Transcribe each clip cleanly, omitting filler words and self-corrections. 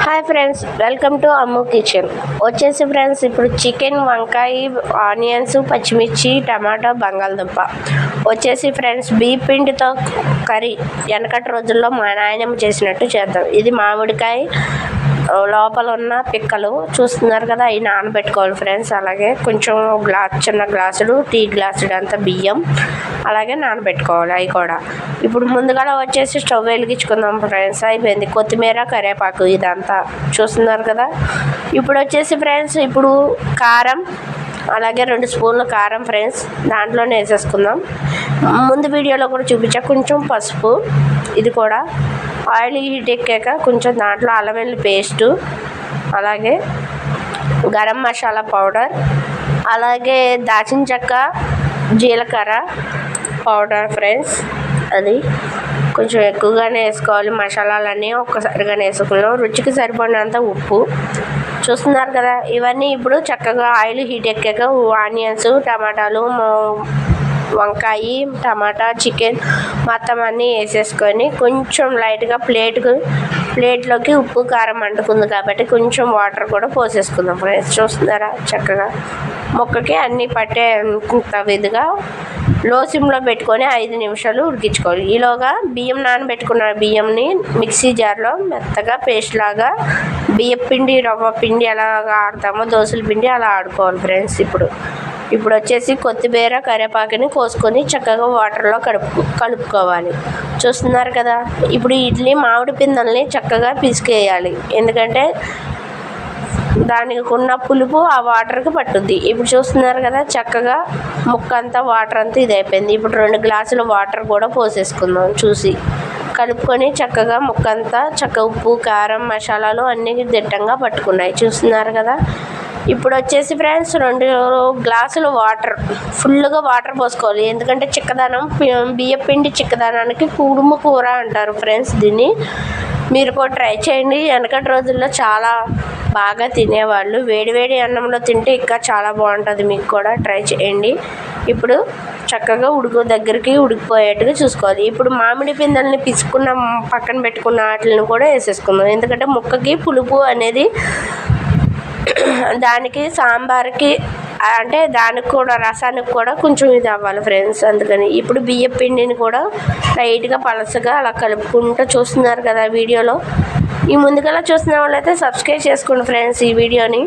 Hi friends, welcome to Ammu kitchen. వచ్చేసి friends, ఇప్పుడు chicken, వంకాయ, ఆనియన్స్, పచ్చిమిర్చి, టమాటా, బంగాళదుంప వచ్చేసి ఫ్రెండ్స్ బీప్ పిండితో కర్రీ వెనకటి రోజుల్లో మా నాయనమ్మ చేసినట్టు చేద్దాం. ఇది మామిడికాయ లోపల ఉన్న పిక్కలు చూస్తున్నారు కదా, అవి నానబెట్టుకోవాలి ఫ్రెండ్స్. అలాగే కొంచెం చిన్న గ్లాసులు, టీ గ్లాసులు అంత బియ్యం అలాగే నానబెట్టుకోవాలి. అవి కూడా ఇప్పుడు ముందుగా వచ్చేసి స్టవ్ వెలిగించుకుందాం ఫ్రెండ్స్. అయిపోయింది. కొత్తిమీర, కరివేపాకు ఇదంతా చూస్తున్నారు కదా. ఇప్పుడు వచ్చేసి ఫ్రెండ్స్, ఇప్పుడు కారం అలాగే 2 స్పూన్ల కారం ఫ్రెండ్స్ దాంట్లోనే వేసేసుకుందాం. ముందు వీడియోలో కూడా చూపించా. కొంచెం పసుపు, ఇది కూడా ఆయిల్ హీట్ ఎక్కాక కొంచెం దాంట్లో అల్లం వెల్లుల్లి పేస్టు, అలాగే గరం మసాలా పౌడర్, అలాగే దాల్చిన చెక్క, జీలకర్ర పౌడర్ ఫ్రెండ్స్. అది కొంచెం ఎక్కువగానే వేసుకోవాలి. మసాలాలన్నీ ఒక్కసారిగానే వేసుకున్నాం. రుచికి సరిపడినంత ఉప్పు చూస్తున్నారు కదా. ఇవన్నీ ఇప్పుడు చక్కగా ఆయిల్ హీట్ ఎక్కాక ఆనియన్స్, టమాటాలు, వంకాయ, టమాటా, చికెన్ మొత్తం అన్నీ వేసేసుకొని కొంచెం లైట్గా ప్లేట్లోకి ఉప్పు కారం అంటుకుంది కాబట్టి కొంచెం వాటర్ కూడా పోసేసుకుందాం ఫ్రెండ్స్. చూస్తున్నారా చక్కగా మొక్కకి అన్నీ పట్టే విధంగా లో సిమ్లో పెట్టుకొని 5 నిమిషాలు ఉడికించుకోవాలి. ఈలోగా బియ్యం నానబెట్టుకున్న బియ్యంని మిక్సీ జార్లో మెత్తగా పేస్ట్ లాగా బియ్యం పిండి, రవ్వ పిండి ఎలా ఆడతామో దోశల పిండి అలా ఆడుకోవాలి ఫ్రెండ్స్. ఇప్పుడు వచ్చేసి కొత్తిమీర, కరివేపాకుని కోసుకొని చక్కగా వాటర్లో కలుపుకోవాలి. చూస్తున్నారు కదా. ఇప్పుడు ఇడ్లీ మామిడి పిందల్ని చక్కగా పిసికేయాలి, ఎందుకంటే దానికి ఉన్న పులుపు ఆ వాటర్కి పట్టుద్ది. ఇప్పుడు చూస్తున్నారు కదా చక్కగా ముక్క అంతా వాటర్ అంతా ఇది అయిపోయింది. ఇప్పుడు 2 గ్లాసుల వాటర్ కూడా పోసేసుకుందాం చూసి. కలుపుకొని చక్కగా ముక్క అంతా ఉప్పు, కారం, మసాలాలు అన్నీ దిట్టంగా పట్టుకున్నాయి. చూస్తున్నారు కదా. ఇప్పుడు వచ్చేసి ఫ్రెండ్స్ 2 గ్లాసులు వాటర్, ఫుల్గా వాటర్ పోసుకోవాలి. ఎందుకంటే బియ్యం పిండి చిక్కదనానికి కుడుము కూర అంటారు ఫ్రెండ్స్. దీన్ని మీరు కూడా ట్రై చేయండి. వెనకటి రోజుల్లో చాలా బాగా తినేవాళ్ళు. వేడివేడి అన్నంలో తింటే ఇంకా చాలా బాగుంటుంది. మీకు కూడా ట్రై చేయండి. ఇప్పుడు చక్కగా దగ్గరికి ఉడికిపోయేట్టుగా చూసుకోవాలి. ఇప్పుడు మామిడి పిందెల్ని పిసుకున్న పక్కన పెట్టుకున్న వాటిని కూడా వేసేసుకుందాం. ఎందుకంటే ముక్కకి పులుపు అనేది దానికి సాంబార్కి అంటే దానికి కూడా రసానికి కూడా కొంచెం ఇది అవ్వాలి ఫ్రెండ్స్. అందుకని ఇప్పుడు బియ్యం పిండిని కూడా లైట్గా పలసగా అలా కలుపుకుంటూ చూస్తున్నారు కదా వీడియోలో. ఈ ముందుగా చూస్తున్న వాళ్ళైతే సబ్స్క్రైబ్ చేసుకోండి ఫ్రెండ్స్ ఈ వీడియోని.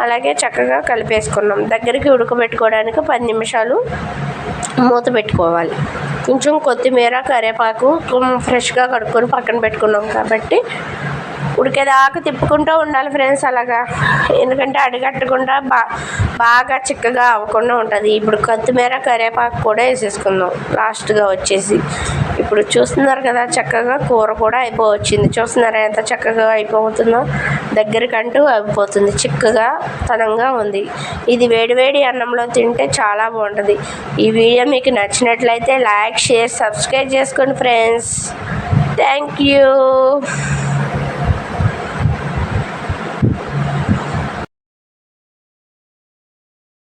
అలాగే చక్కగా కలిపేసుకున్నాం. దగ్గరికి ఉడకబెట్టుకోవడానికి 10 నిమిషాలు మూత పెట్టుకోవాలి. కొంచెం కొత్తిమీర, కరివేపాకు ఫ్రెష్గా కడుక్కొని పక్కన పెట్టుకున్నాం కాబట్టి ఉడికేదాకా తిప్పుకుంటూ ఉండాలి ఫ్రెండ్స్ అలాగా. ఎందుకంటే అడిగట్టకుండా బాగా చిక్కగా అవ్వకుండా ఉంటుంది. ఇప్పుడు కొత్తిమీర, కరివేపాకు కూడా వేసేసుకుందాం లాస్ట్గా వచ్చేసి. ఇప్పుడు చూస్తున్నారు కదా చక్కగా కూర కూడా అయిపోవచ్చింది. చూస్తున్నారా ఎంత చక్కగా అయిపోతుందో. దగ్గరికంటూ అయిపోతుంది. చిక్కగా తనంగా ఉంది. ఇది వేడివేడి అన్నంలో తింటే చాలా బాగుంటుంది. ఈ వీడియో మీకు నచ్చినట్లయితే లైక్, షేర్, సబ్స్క్రైబ్ చేసుకోండి ఫ్రెండ్స్. Thank you.